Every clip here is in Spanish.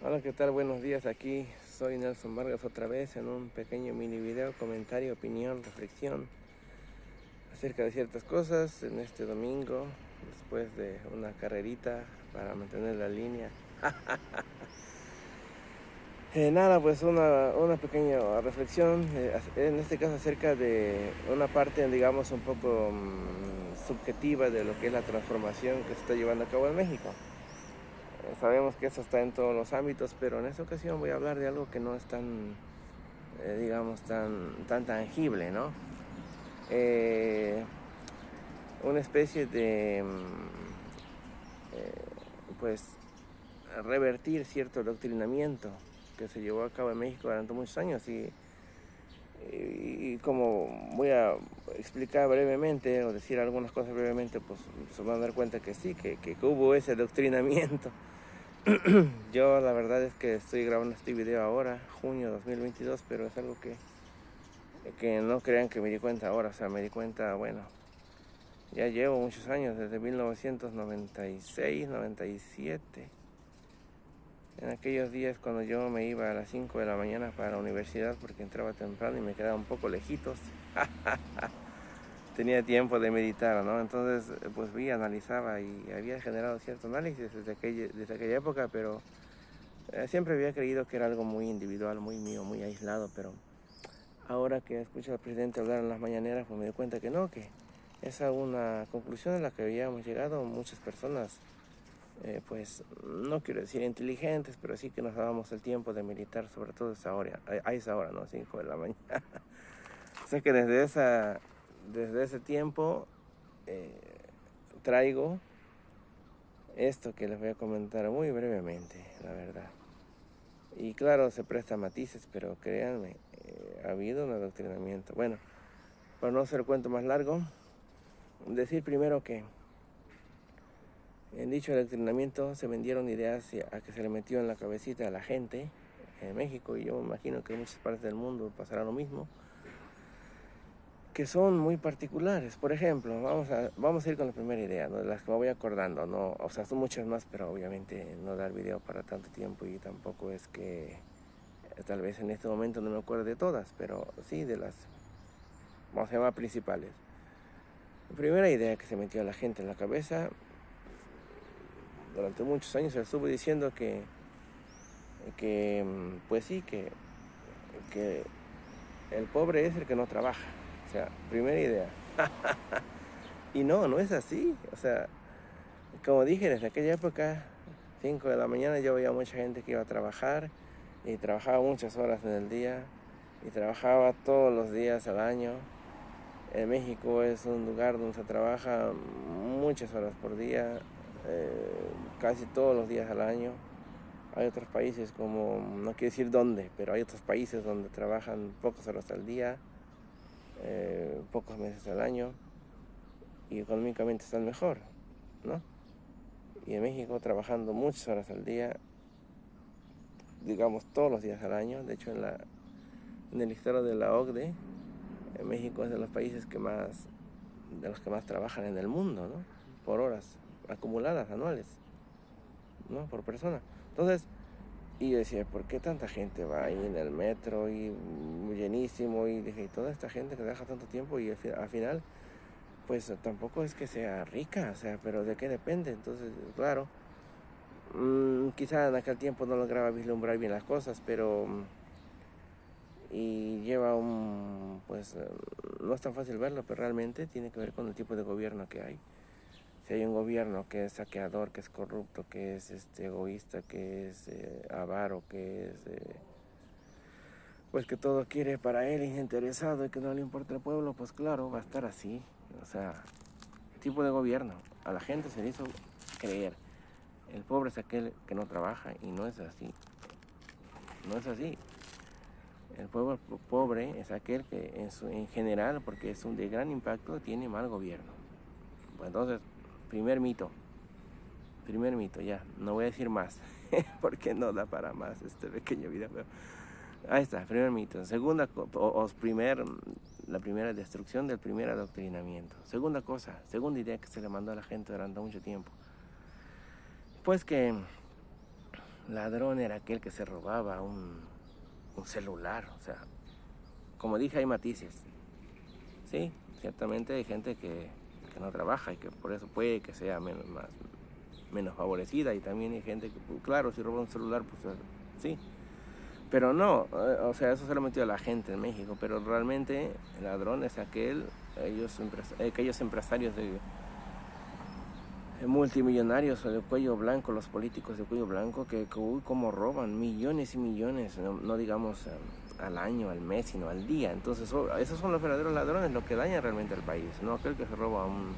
Hola, ¿qué tal? Buenos días. Aquí soy Nelson Vargas otra vez en un pequeño mini video, comentario, opinión, reflexión acerca de ciertas cosas en este domingo, después de una carrerita para mantener la línea. Nada, pues una pequeña reflexión, en este caso acerca de una parte, digamos, un poco subjetiva de lo que es la transformación que se está llevando a cabo en México. Sabemos que eso está en todos los ámbitos, pero en esta ocasión voy a hablar de algo que no es tan, digamos, tan tangible, ¿no? Una especie de, pues, revertir cierto adoctrinamiento que se llevó a cabo en México durante muchos años y como voy a explicar brevemente o decir algunas cosas brevemente, pues se van a dar cuenta que sí, que hubo ese adoctrinamiento. Yo la verdad es que estoy grabando este video ahora, junio 2022, pero es algo que no crean que me di cuenta ahora, o sea, me di cuenta, bueno, ya llevo muchos años, desde 1996, 97. En aquellos días cuando yo me iba a las 5 de la mañana para la universidad porque entraba temprano y me quedaba un poco lejitos. Tenía tiempo de meditar, ¿no? Entonces, pues analizaba y había generado cierto análisis desde aquella época, pero siempre había creído que era algo muy individual, muy mío, muy aislado, pero ahora que escucho al presidente hablar en las mañaneras, pues me doy cuenta que no, que esa es una conclusión a la que habíamos llegado muchas personas, pues no quiero decir inteligentes, pero sí que nos dábamos el tiempo de meditar, sobre todo a esa hora, ¿no? 5 de la mañana. O sea que desde ese tiempo eh, traigo esto que les voy a comentar muy brevemente, la verdad. Y claro, se presta matices, pero créanme, ha habido un adoctrinamiento. Bueno, para no hacer el cuento más largo, decir primero que en dicho adoctrinamiento se vendieron ideas a que se le metió en la cabecita a la gente en México, y yo me imagino que en muchas partes del mundo pasará lo mismo, que son muy particulares. Por ejemplo, vamos a ir con la primera idea, ¿no? De las que me voy acordando, ¿no? O sea, son muchas más, pero obviamente no dar video para tanto tiempo y tampoco es que tal vez en este momento no me acuerdo de todas, pero sí de las, vamos a llamar, principales. La primera idea que se metió a la gente en la cabeza durante muchos años se estuvo diciendo que pues sí, que el pobre es el que no trabaja. O sea, primera idea. Y no es así. O sea, como dije, desde aquella época, 5 de la mañana, yo veía mucha gente que iba a trabajar y trabajaba muchas horas en el día y trabajaba todos los días al año. En México es un lugar donde se trabaja muchas horas por día, casi todos los días al año. Hay otros países como, no quiero decir dónde, pero hay otros países donde trabajan pocas horas al día, pocos meses al año, y económicamente están mejor, ¿no? Y en México trabajando muchas horas al día, digamos todos los días al año. De hecho, en el listado de la OCDE, México es de los países de los que más trabajan en el mundo, ¿no? Por horas acumuladas anuales, ¿no? Por persona. Entonces, y yo decía, ¿por qué tanta gente va ahí en el metro y llenísimo? Y dije, ¿y toda esta gente que deja tanto tiempo? Y al final, pues tampoco es que sea rica, o sea, pero ¿de qué depende? Entonces, claro, quizá en aquel tiempo no lograba vislumbrar bien las cosas, pero y lleva pues no es tan fácil verlo, pero realmente tiene que ver con el tipo de gobierno que hay. Si hay un gobierno que es saqueador, que es corrupto, que es egoísta, que es avaro, que es pues que todo quiere para él, interesado, y que no le importa el pueblo, pues claro, va a estar así. O sea, tipo de gobierno. A la gente se le hizo creer. El pobre es aquel que no trabaja, y no es así. No es así. El pueblo pobre es aquel que en general, porque es de gran impacto, tiene mal gobierno. Pues entonces, primer mito. Primer mito, ya. No voy a decir más, porque no da para más este pequeño video. Pero ahí está, primer mito. La primera destrucción del primer adoctrinamiento. Segunda idea que se le mandó a la gente durante mucho tiempo. Pues que ladrón era aquel que se robaba un celular. O sea, como dije, hay matices. Sí, ciertamente hay gente que no trabaja y que por eso puede que sea menos favorecida, y también hay gente que, pues, claro, si roba un celular, pues sí. Pero no, o sea, eso se lo metió a la gente en México, pero realmente el ladrón es aquellos empresarios multimillonarios de cuello blanco, los políticos de cuello blanco, que uy, cómo roban millones y millones, no digamos al año, al mes, sino al día. Entonces, esos son los verdaderos ladrones, lo que daña realmente al país, no aquel que se roba un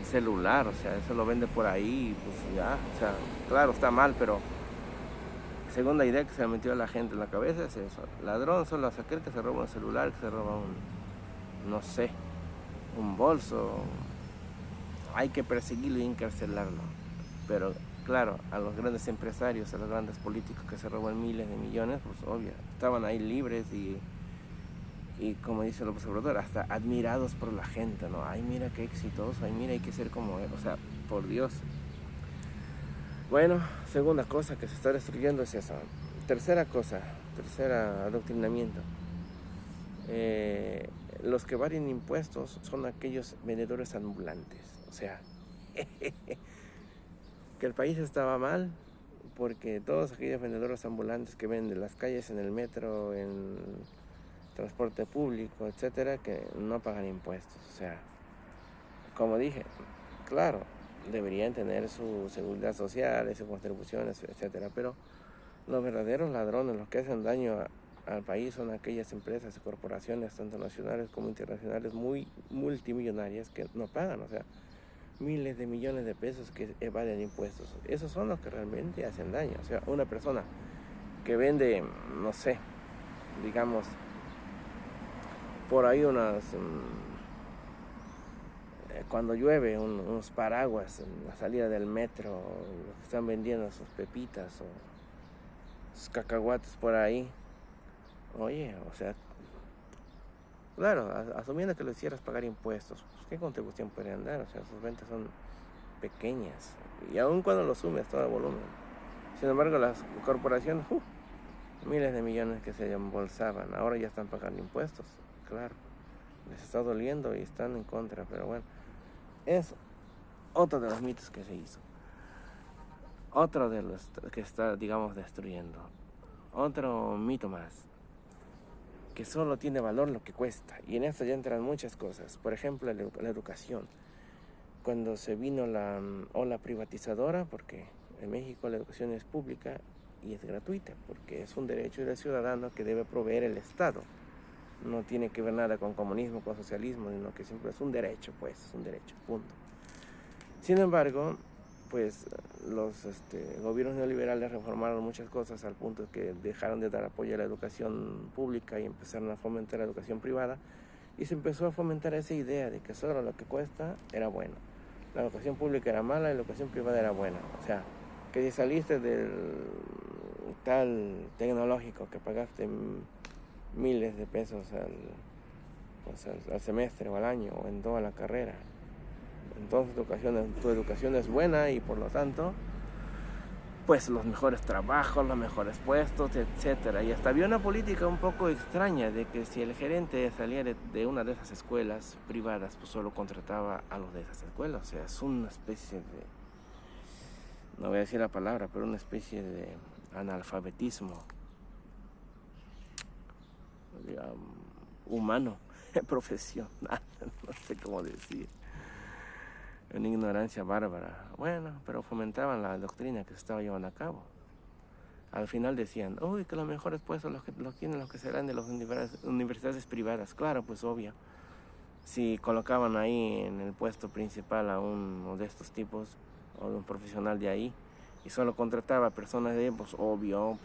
celular, o sea, eso lo vende por ahí, pues ya, o sea, claro, está mal, pero segunda idea que se le metió a la gente en la cabeza es eso: ladrón solo es aquel que se roba un celular, que se roba no sé, un bolso. Hay que perseguirlo y encarcelarlo. Pero claro, a los grandes empresarios, a los grandes políticos que se roban miles de millones, pues obvio, estaban ahí libres y como dice López Obrador, hasta admirados por la gente, ¿no? Ay, mira qué exitoso, ay, mira, hay que ser como él, o sea, por Dios. Bueno, segunda cosa que se está destruyendo es eso. Tercer adoctrinamiento. Los que evaren impuestos son aquellos vendedores ambulantes. O sea, que el país estaba mal porque todos aquellos vendedores ambulantes que venden en las calles, en el metro, en transporte público, etcétera, que no pagan impuestos. O sea, como dije, claro, deberían tener su seguridad social, sus contribuciones, etcétera, pero los verdaderos ladrones, los que hacen daño al país, son aquellas empresas y corporaciones, tanto nacionales como internacionales, muy multimillonarias, que no pagan, o sea, miles de millones de pesos que evaden impuestos. Esos son los que realmente hacen daño. O sea, una persona que vende, no sé, digamos, por ahí cuando llueve, unos paraguas en la salida del metro, los que están vendiendo sus pepitas o sus cacahuates por ahí. Oye, o sea, claro, asumiendo que lo hicieras pagar impuestos, pues, ¿qué contribución podrían dar? O sea, sus ventas son pequeñas, y aun cuando lo sumes todo el volumen. Sin embargo, las corporaciones, miles de millones que se embolsaban, ahora ya están pagando impuestos. Claro, les está doliendo y están en contra, pero bueno, es otro de los mitos que se hizo. Otro de los que está, digamos, destruyendo. Otro mito más: que solo tiene valor lo que cuesta. Y en esto ya entran muchas cosas. Por ejemplo, la educación. Cuando se vino la ola privatizadora, porque en México la educación es pública y es gratuita, porque es un derecho del ciudadano que debe proveer el Estado. No tiene que ver nada con comunismo, con socialismo, sino que siempre es un derecho, pues, es un derecho, punto. Sin embargo, pues los gobiernos neoliberales reformaron muchas cosas al punto que dejaron de dar apoyo a la educación pública y empezaron a fomentar la educación privada, y se empezó a fomentar esa idea de que solo lo que cuesta era bueno. La educación pública era mala y la educación privada era buena. O sea, que si saliste del tal tecnológico que pagaste miles de pesos al semestre o al año o en toda la carrera, entonces tu educación es buena y por lo tanto, pues los mejores trabajos, los mejores puestos, etcétera. Y hasta había una política un poco extraña de que si el gerente salía de una de esas escuelas privadas, pues solo contrataba a los de esas escuelas. O sea, es una especie de, no voy a decir la palabra, pero una especie de analfabetismo, digamos, humano, profesional, no sé cómo decir. Una ignorancia bárbara. Bueno, pero fomentaban la doctrina que se estaba llevando a cabo. Al final decían, uy, que los mejores puestos los tienen los que serán de las universidades privadas. Claro, pues obvio. Si colocaban ahí en el puesto principal a uno de estos tipos, o de un profesional de ahí, y solo contrataba a personas de, pues obvio,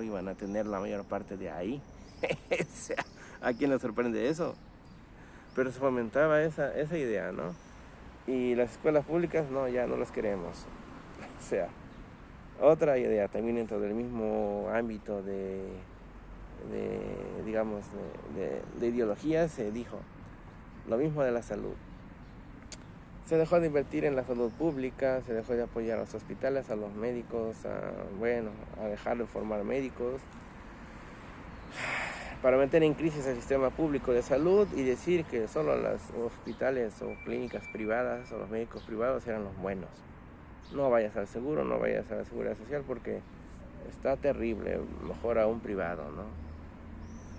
iban a tener la mayor parte de ahí. O sea, ¿a quién le sorprende eso? Pero se fomentaba esa idea, ¿no? Y las escuelas públicas, no, ya no las queremos. O sea, otra idea también dentro del mismo ámbito de ideología, se dijo lo mismo de la salud. Se dejó de invertir en la salud pública, se dejó de apoyar a los hospitales, a los médicos, a dejar de formar médicos, para meter en crisis el sistema público de salud y decir que solo los hospitales o clínicas privadas o los médicos privados eran los buenos. No vayas al seguro, no vayas a la seguridad social porque está terrible, mejor a un privado, ¿no?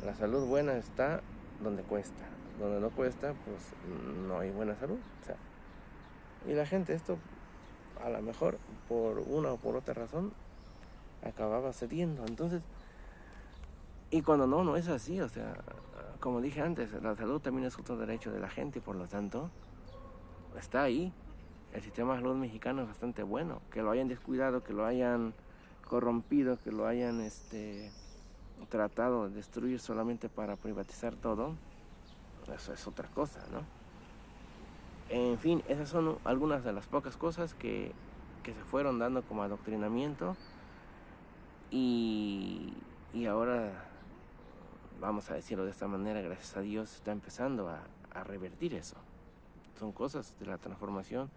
La salud buena está donde cuesta, donde no cuesta, pues no hay buena salud. O sea, y la gente esto, a lo mejor por una o por otra razón, acababa cediendo. Entonces, y cuando no es así, o sea, como dije antes, la salud también es otro derecho de la gente y por lo tanto está ahí. El sistema de salud mexicano es bastante bueno. Que lo hayan descuidado, que lo hayan corrompido, que lo hayan tratado de destruir solamente para privatizar todo, eso es otra cosa, ¿no? En fin, esas son algunas de las pocas cosas que se fueron dando como adoctrinamiento y ahora, vamos a decirlo de esta manera, gracias a Dios está empezando a revertir eso. Son cosas de la transformación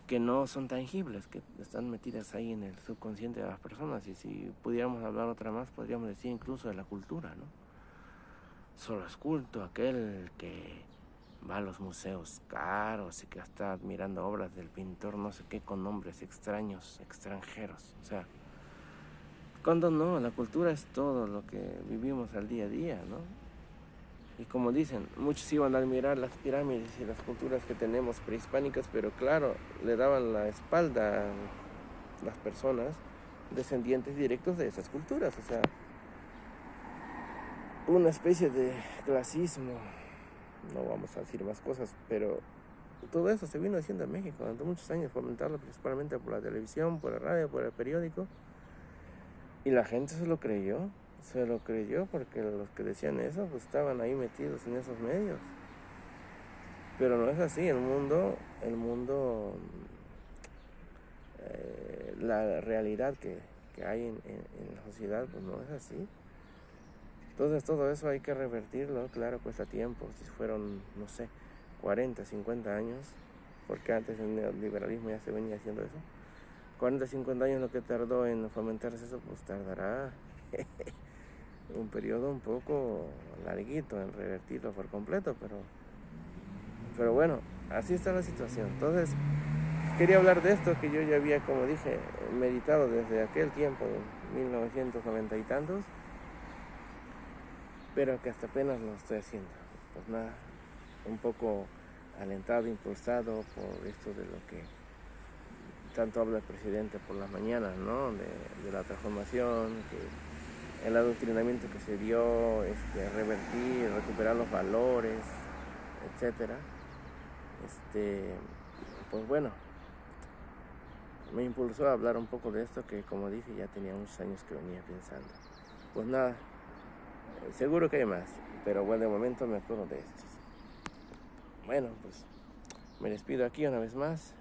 que no son tangibles, que están metidas ahí en el subconsciente de las personas. Y si pudiéramos hablar otra más, podríamos decir incluso de la cultura, ¿no? Solo es culto aquel que va a los museos caros y que está admirando obras del pintor no sé qué con nombres extraños, extranjeros. O sea, cuando no, la cultura es todo lo que vivimos al día a día, ¿no? Y como dicen, muchos iban a admirar las pirámides y las culturas que tenemos prehispánicas, pero claro, le daban la espalda a las personas descendientes directos de esas culturas. O sea, una especie de clasismo, no vamos a decir más cosas, pero todo eso se vino haciendo en México durante muchos años, fomentado principalmente por la televisión, por la radio, por el periódico, y la gente se lo creyó porque los que decían eso pues estaban ahí metidos en esos medios. Pero no es así, el mundo, la realidad que hay en la sociedad pues no es así. Entonces todo eso hay que revertirlo, claro, cuesta tiempo, si fueron, no sé, 40, 50 años, porque antes el neoliberalismo ya se venía haciendo eso. 40, 50 años lo que tardó en fomentarse eso, pues tardará un periodo un poco larguito en revertirlo por completo, pero bueno, así está la situación. Entonces, quería hablar de esto que yo ya había, como dije, meditado desde aquel tiempo, en 1990 y tantos, pero que hasta apenas lo estoy haciendo. Pues nada, un poco alentado, impulsado por esto de lo que tanto habla el presidente por las mañanas, ¿no? De la transformación, que el adoctrinamiento que se dio, revertir, recuperar los valores, etcétera. Pues bueno, me impulsó a hablar un poco de esto que, como dije, ya tenía muchos años que venía pensando. Pues nada, seguro que hay más, pero bueno, de momento me acuerdo de estos. Bueno, pues me despido aquí una vez más,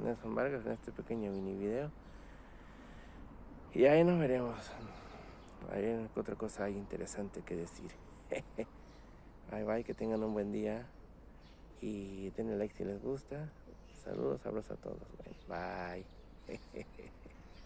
Nelson Vargas, en este pequeño mini video. Y ahí nos veremos. Hay otra cosa interesante que decir. Bye bye, que tengan un buen día. Y denle like si les gusta. Saludos, abrazos a todos. Bye.